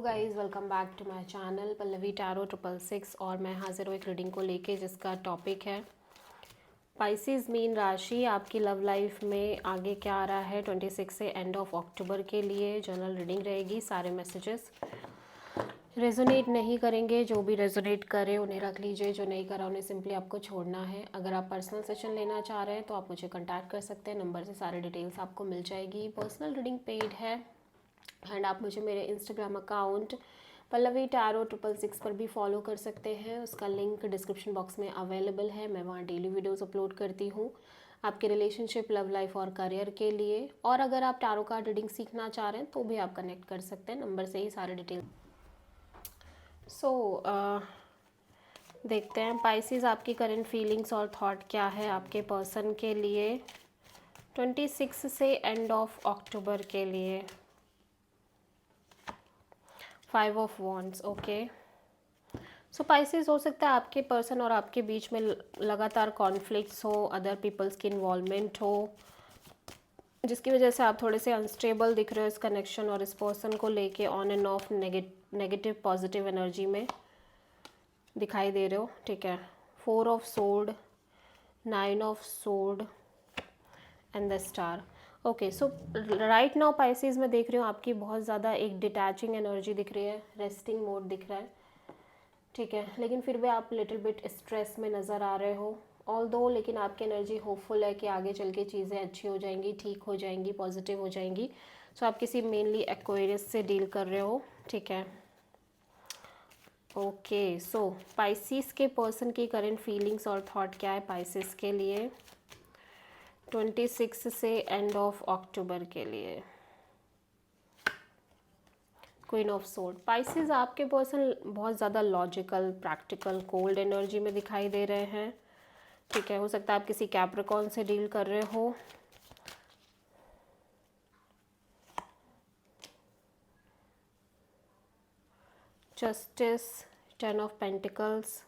Guys welcome back to my channel Pallavi tarot 666 और मैं हाजिर हूँ एक रीडिंग को लेके जिसका टॉपिक है पाइसेस मीन राशि। आपकी लव लाइफ में आगे क्या आ रहा है 26 से एंड ऑफ अक्टूबर के लिए जनरल रीडिंग रहेगी। सारे मैसेजेस रेजोनेट नहीं करेंगे, जो भी रेजोनेट करे उन्हें रख लीजिए, जो नहीं करा उन्हें सिंपली आपको छोड़ना है। अगर आप पर्सनल सेशन लेना चाह रहे हैं तो आप मुझे कॉन्टैक्ट कर सकते हैं, नंबर से सारे डिटेल्स आपको मिल जाएगी। पर्सनल रीडिंग पेड है एंड आप मुझे मेरे इंस्टाग्राम अकाउंट पल्लवी टैरो 666 पर भी फॉलो कर सकते हैं। उसका लिंक डिस्क्रिप्शन बॉक्स में अवेलेबल है। मैं वहाँ डेली वीडियोस अपलोड करती हूँ आपके रिलेशनशिप, लव लाइफ और करियर के लिए। और अगर आप टैरो कार्ड रीडिंग सीखना चाह रहे हैं तो भी आप कनेक्ट कर सकते हैं, नंबर से ही सारे डिटेल। देखते हैं पाइसेस आपकी करंट फीलिंग्स और थॉट क्या है आपके पर्सन के लिए 26 से एंड ऑफ अक्टूबर के लिए। 5 of wands, okay. So Pisces हो सकता है आपके पर्सन और आपके बीच में लगातार कॉन्फ्लिक्ट्स हो, अदर पीपल्स की इन्वॉल्वमेंट हो, जिसकी वजह से आप थोड़े से अनस्टेबल दिख रहे हो इस कनेक्शन और इस पर्सन को लेके on end of negative positive energy में दिखाई दे रहे हो, ठीक है। 4 of sword, 9 of sword and the star. Okay, so right now Pisces में देख रही हूँ आपकी बहुत ज़्यादा एक डिटैचिंग एनर्जी दिख रही है, रेस्टिंग मोड दिख रहा है, ठीक है। लेकिन फिर भी आप लिटिल बिट स्ट्रेस में नज़र आ रहे हो ऑल दो, लेकिन आपकी एनर्जी होपफुल है कि आगे चल के चीज़ें अच्छी हो जाएंगी, ठीक हो जाएंगी, पॉजिटिव हो जाएंगी। सो आप किसी मेनली एक्वेरियस से डील कर रहे हो, ठीक है। ओके, सो पाइसेस के पर्सन की करंट फीलिंग्स और थॉट क्या है पाइसेस के लिए 26 से एंड ऑफ अक्टूबर के लिए। Queen of sword. पाइसेस आपके पर्सन बहुत ज़्यादा लॉजिकल, प्रैक्टिकल, कोल्ड एनर्जी में दिखाई दे रहे हैं, ठीक है। हो सकता है आप किसी कैप्रिकॉर्न से डील कर रहे हो। Justice, 10 of pentacles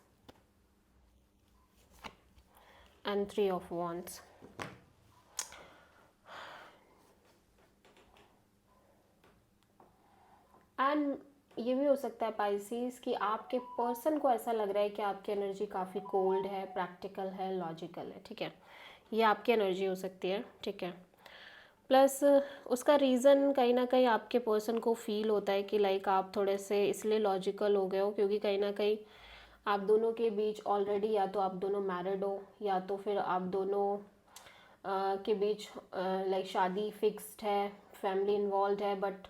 and 3 of wands. And ये भी हो सकता है पाइसेस कि आपके पर्सन को ऐसा लग रहा है कि आपकी एनर्जी काफ़ी कोल्ड है, प्रैक्टिकल है, लॉजिकल है, ठीक है। ये आपकी एनर्जी हो सकती है, ठीक है। प्लस उसका रीज़न कहीं ना कहीं आपके पर्सन को फील होता है कि लाइक आप थोड़े से इसलिए लॉजिकल हो गए हो क्योंकि कहीं ना कहीं आप दोनों के बीच ऑलरेडी या तो आप दोनों मैरिड हो या तो फिर आप दोनों के बीच लाइक शादी फिक्स्ड है, फैमिली इन्वॉल्व है, बट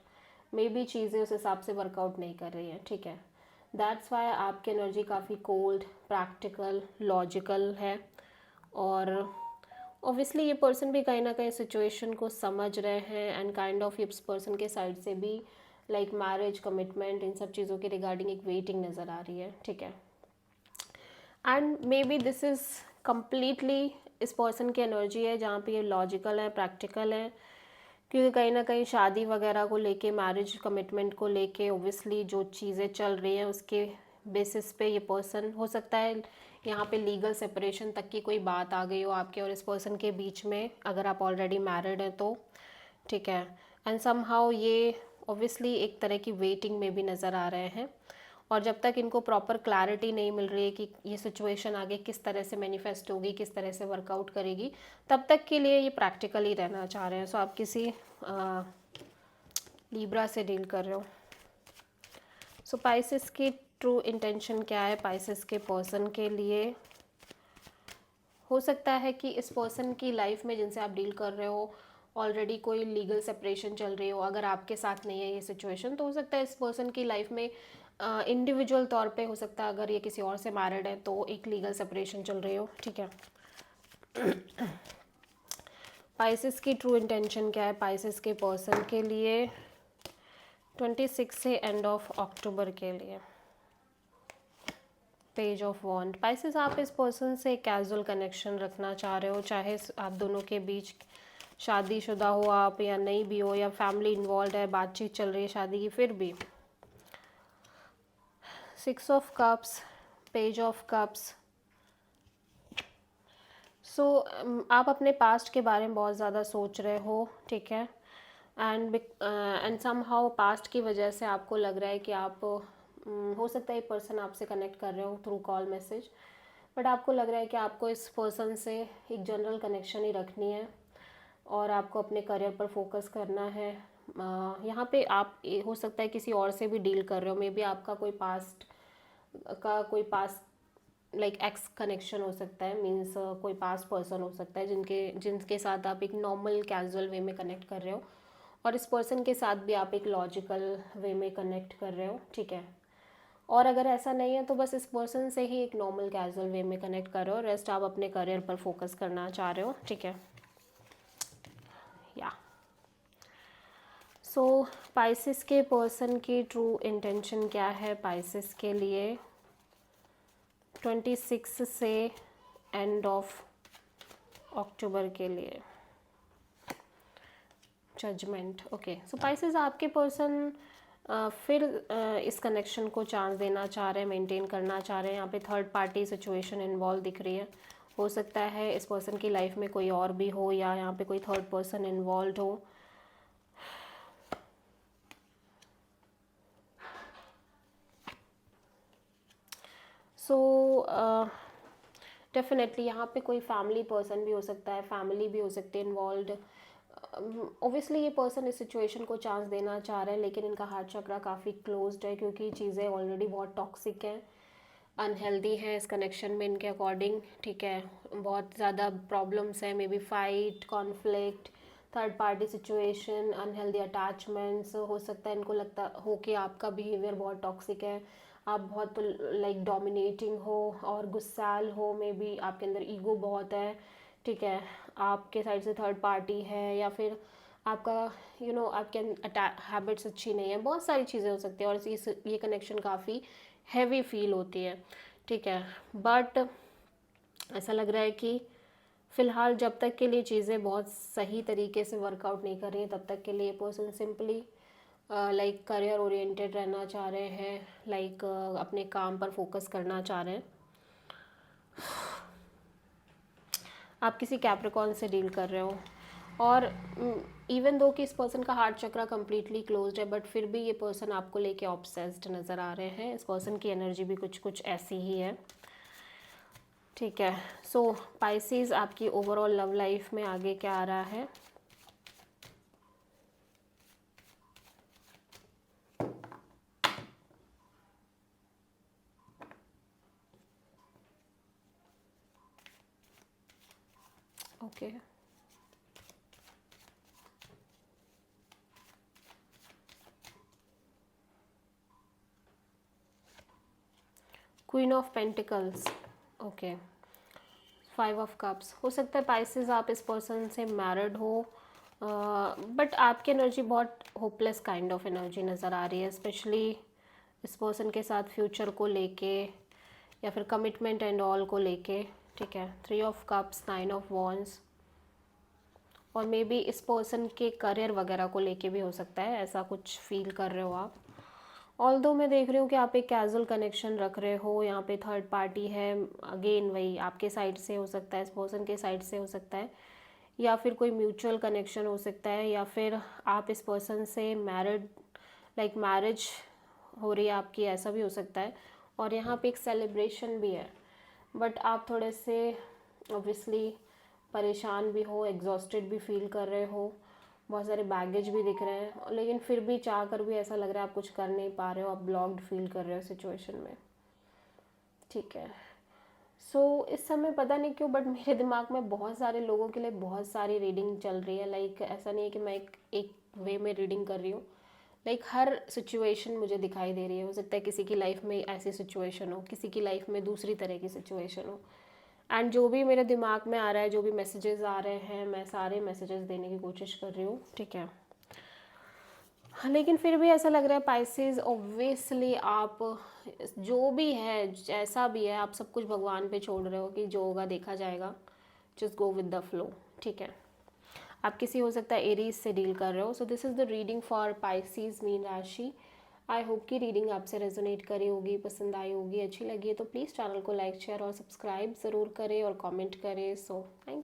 मे बी चीज़ें उस हिसाब से वर्कआउट नहीं कर रही हैं, ठीक है। दैट्स वाई आपकी एनर्जी काफ़ी कोल्ड, प्रैक्टिकल, लॉजिकल है। और ऑब्वियसली ये पर्सन भी कहीं ना कहीं सिचुएशन को समझ रहे हैं एंड काइंड ऑफ इस पर्सन के साइड से भी लाइक मैरिज, कमिटमेंट, इन सब चीज़ों के रिगार्डिंग एक वेटिंग नज़र आ रही है, ठीक है। And may be this is completely इस पर्सन की एनर्जी है जहाँ पे ये लॉजिकल है, प्रैक्टिकल है, क्योंकि कहीं ना कहीं शादी वगैरह को लेके, मैरिज कमिटमेंट को लेके ओब्वियसली जो चीज़ें चल रही हैं उसके बेसिस पे ये पर्सन हो सकता है यहाँ पे लीगल सेपरेशन तक की कोई बात आ गई हो आपके और इस पर्सन के बीच में, अगर आप ऑलरेडी मैरिड हैं तो, ठीक है। एंड समहाउ ये ऑब्वियसली एक तरह की वेटिंग में भी नज़र आ रहे हैं और जब तक इनको प्रॉपर क्लैरिटी नहीं मिल रही है कि ये सिचुएशन आगे किस तरह से मैनिफेस्ट होगी, किस तरह से वर्कआउट करेगी, तब तक के लिए ये प्रैक्टिकली रहना चाह रहे हैं। सो आप किसी लीब्रा से डील कर रहे हो। सो पाइसेस की ट्रू इंटेंशन क्या है पाइसेस के पर्सन के लिए। हो सकता है कि इस पर्सन की लाइफ में जिनसे आप डील कर रहे हो ऑलरेडी कोई लीगल सेपरेशन चल रही हो। अगर आपके साथ नहीं है ये सिचुएशन तो हो सकता है इस पर्सन की लाइफ में इंडिविजुअल तौर पे हो सकता है, अगर ये किसी और से मैरिड है तो एक लीगल सेपरेशन चल रही हो, ठीक है। पाइसेस की ट्रू इंटेंशन क्या है पाइसेस के पर्सन के लिए 26 से एंड ऑफ अक्टूबर के लिए। Page of wand. पाइसेस आप इस पर्सन से कैजुअल कनेक्शन रखना चाह रहे हो, चाहे आप दोनों के बीच शादीशुदा हो आप या नहीं भी हो, या फैमिली इन्वॉल्व है, बातचीत चल रही है शादी की, फिर भी 6 of cups, page of cups. So आप अपने पास्ट के बारे में बहुत ज़्यादा सोच रहे हो, ठीक है। एंड समहाउ पास्ट की वजह से आपको लग रहा है कि आप हो सकता है पर्सन आपसे कनेक्ट कर रहे हो थ्रू कॉल मैसेज, बट आपको लग रहा है कि आपको इस पर्सन से एक जनरल कनेक्शन ही रखनी है और आपको अपने करियर पर फोकस करना है। यहाँ पे आप हो सकता है किसी और से भी डील कर रहे हो, मे बी आपका कोई पास्ट लाइक एक्स कनेक्शन हो सकता है, मीन्स कोई पास्ट पर्सन हो सकता है जिनके साथ आप एक नॉर्मल कैजुअल वे में कनेक्ट कर रहे हो, और इस पर्सन के साथ भी आप एक लॉजिकल वे में कनेक्ट कर रहे हो, ठीक है। और अगर ऐसा नहीं है तो बस इस पर्सन से ही एक नॉर्मल कैजुअल वे में कनेक्ट कर रहे हो, रेस्ट आप अपने करियर पर फोकस करना चाह रहे हो, ठीक है। या सो पाइसिस के पर्सन की ट्रू इंटेंशन क्या है पाइसिस के लिए 26 से एंड ऑफ अक्टूबर के लिए? जजमेंट। ओके, सो पाइसेस आपके पर्सन फिर इस कनेक्शन को चांस देना चाह रहे हैं, मेंटेन करना चाह रहे हैं। यहाँ पे थर्ड पार्टी सिचुएशन इन्वॉल्व दिख रही है। हो सकता है इस पर्सन की लाइफ में कोई और भी हो या यहाँ पे कोई थर्ड पर्सन इन्वॉल्व हो। सो डेफिनेटली यहाँ पे कोई फैमिली पर्सन भी हो सकता है, फैमिली भी हो सकती है इन्वॉल्व। ऑब्वियसली ये पर्सन इस सिचुएशन को चांस देना चाह रहे हैं, लेकिन इनका हार्ट चक्रा काफ़ी क्लोज्ड है क्योंकि चीज़ें ऑलरेडी बहुत टॉक्सिक हैं, अनहेल्दी हैं इस कनेक्शन में इनके अकॉर्डिंग, ठीक है। बहुत ज़्यादा प्रॉब्लम्स हैं, may be fight, conflict, third party situation, unhealthy attachments. हो सकता है इनको लगता हो कि आपका बिहेवियर बहुत टॉक्सिक है, आप बहुत लाइक डोमिनेटिंग हो और गुस्सैल हो, मे बी आपके अंदर ईगो बहुत है, ठीक है। आपके साइड से थर्ड पार्टी है या फिर आपका आपके हैबिट्स अच्छी नहीं है, बहुत सारी चीज़ें हो सकती हैं और ये कनेक्शन काफ़ी हैवी फील होती है, ठीक है। बट ऐसा लग रहा है कि फ़िलहाल जब तक के लिए चीज़ें बहुत सही तरीके से वर्कआउट नहीं कर रही हैं तब तक के लिए person simply like career oriented रहना चाह रहे हैं, लाइक अपने काम पर फोकस करना चाह रहे हैं। आप किसी कैप्रिकॉर्न से डील कर रहे हो और इवन दो कि इस पर्सन का हार्ट चक्रा कम्प्लीटली क्लोज्ड है, बट फिर भी ये पर्सन आपको लेके ऑब्सेस्ड नज़र आ रहे हैं। इस पर्सन की एनर्जी भी कुछ कुछ ऐसी ही है, ठीक है। सो पाइसेस आपकी ओवरऑल लव लाइफ में आगे क्या आ रहा है? Okay, queen of pentacles, okay, 5 of cups. हो सकता है पाइसेस आप इस पर्सन से मैरिड हो, बट आपकी एनर्जी बहुत होपलेस काइंड ऑफ एनर्जी नज़र आ रही है, स्पेशली इस पर्सन के साथ फ्यूचर को लेके या फिर कमिटमेंट एंड ऑल को लेके, ठीक है। 3 ऑफ कप्स, 9 ऑफ वॉन्ड्स, और मे बी इस पर्सन के करियर वगैरह को लेके भी हो सकता है, ऐसा कुछ फील कर रहे हो आप। ऑल्दो मैं देख रही हूँ कि आप एक कैजुअल कनेक्शन रख रहे हो, यहाँ पे थर्ड पार्टी है, अगेन वही आपके साइड से हो सकता है, इस पर्सन के साइड से हो सकता है, या फिर कोई म्यूचुअल कनेक्शन हो सकता है, या फिर आप इस पर्सन से मैरिड लाइक मैरिज हो रही है आपकी, ऐसा भी हो सकता है। और यहाँ पे एक सेलिब्रेशन भी है, बट आप थोड़े से ऑब्वियसली परेशान भी हो, एग्जॉस्टेड भी फील कर रहे हो, बहुत सारे बैगेज भी दिख रहे हैं, लेकिन फिर भी चाह कर भी ऐसा लग रहा है आप कुछ कर नहीं पा रहे हो, आप ब्लॉक्ड फील कर रहे हो सिचुएशन में, ठीक है। सो इस समय पता नहीं क्यों बट मेरे दिमाग में बहुत सारे लोगों के लिए बहुत सारी रीडिंग चल रही है, लाइक ऐसा नहीं है कि मैं एक वे में रीडिंग कर रही हूँ, लाइक हर सिचुएशन मुझे दिखाई दे रही है। हो सकता है किसी की लाइफ में ऐसी सिचुएशन हो, किसी की लाइफ में दूसरी तरह की सिचुएशन हो, एंड जो भी मेरे दिमाग में आ रहा है, जो भी मैसेजेस आ रहे हैं, मैं सारे मैसेजेस देने की कोशिश कर रही हूँ, ठीक है। हाँ, लेकिन फिर भी ऐसा लग रहा है पाइसेस ऑब्वियसली आप जो भी है जैसा भी है आप सब कुछ भगवान पे छोड़ रहे हो कि जो होगा देखा जाएगा, just go with the flow, ठीक है। आप किसी हो सकता है एरीज से डील कर रहे हो। So this is the reading for Pisces mean राशि। आई होप कि रीडिंग आपसे रेजोनेट करी होगी, पसंद आई होगी, अच्छी लगी है तो प्लीज़ चैनल को लाइक शेयर और सब्सक्राइब ज़रूर करें और कमेंट करें। So thank